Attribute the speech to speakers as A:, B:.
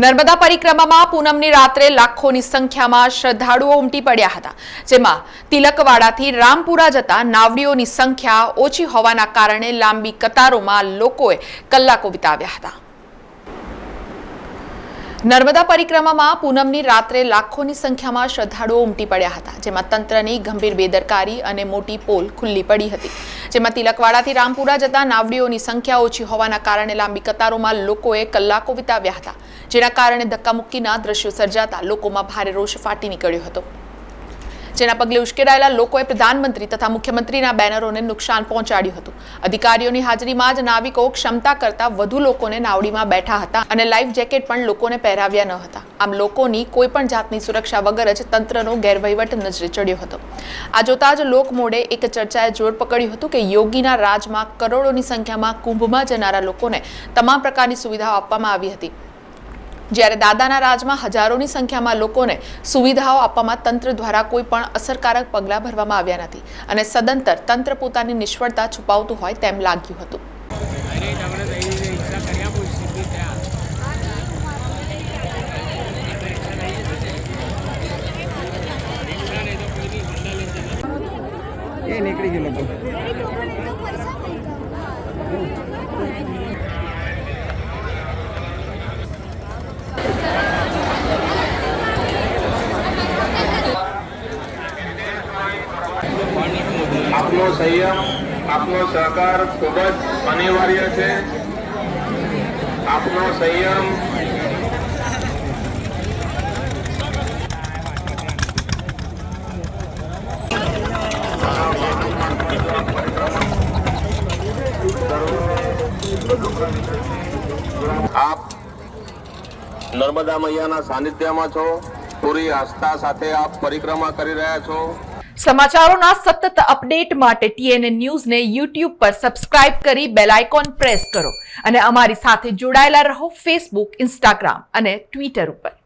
A: નર્મદા પરિક્રમામાં પૂનમની રાત્રે લાખોની સંખ્યામાં શ્રદ્ધાળુઓ ઉમટી પડ્યા હતા, જેમાં તિલકવાડાથી રામપુરા જતા નાવડીઓની સંખ્યા ઓછી હોવાના કારણે લાંબી કતારોમાં લોકોએ કલાકો વિતાવ્યા હતા. નર્મદા પરિક્રમામાં પૂનમની રાત્રે લાખોની સંખ્યામાં શ્રદ્ધાળુઓ ઉમટી પડ્યા હતા, જેમાં તંત્રની ગંભીર બેદરકારી અને મોટી પોલ ખુલ્લી પડી હતી. જેમાં તિલકવાડાથી રામપુરા જતા નાવડીઓની સંખ્યા ઓછી હોવાના કારણે લાંબી કતારોમાં લોકોએ કલાકો વિતાવ્યા હતા, જેના કારણે ધક્કામુક્કીના દ્રશ્યો સર્જાતા લોકોમાં ભારે રોષ ફાટી નીકળ્યો હતો. જેના પગલે ઉશ્કેરાયેલા લોકોએ પ્રધાનમંત્રી તથા મુખ્યમંત્રીના બેનરોને નુકસાન પહોંચાડ્યું હતું. અધિકારીઓની હાજરીમાં જ નાવિકો ક્ષમતા કરતાં વધુ લોકોને નાવડીમાં બેઠા હતા અને લાઈફ જેકેટ પણ લોકોને પહેરાવ્યા ન હતા. આમ લોકોની કોઈ પણ જાતની સુરક્ષા વગર જ તંત્રનો ગેરવહીવટ નજરે ચડ્યો હતો. આ જોતા જ લોકમોડે એક ચર્ચાએ જોર પકડ્યું હતું કે યોગીના રાજમાં કરોડોની સંખ્યામાં કુંભમાં જનારા લોકોને તમામ પ્રકારની સુવિધાઓ આપવામાં આવી હતી, જ્યારે દાદાના રાજમાં હજારોની સંખ્યામાં લોકોને સુવિધાઓ આપવામાં તંત્ર દ્વારા કોઈ પણ અસરકારક પગલાં ભરવામાં આવ્યા નથી અને સદંતર તંત્ર પોતાની નિષ્ફળતા છુપાવતું હોય તેમ લાગ્યું હતું.
B: નીકળી ગયેલો
C: આપનો સંયમ, આપનો સહકાર ખૂબ જ અનિવાર્ય છે. આપનો સંયમ આપ નર્મદા મૈયાના સાનિધ્યમાં છો. પૂરી આસ્થા સાથે આપ પરિક્રમા કરી રહ્યા છો.
A: સમાચારોના સતત અપડેટ માટે TNN ન્યૂઝને YouTube પર સબસ્ક્રાઇબ કરી બેલ આઇકોન પ્રેસ કરો અને અમારી સાથે જોડાયેલા રહો Facebook, Instagram અને Twitter ઉપર.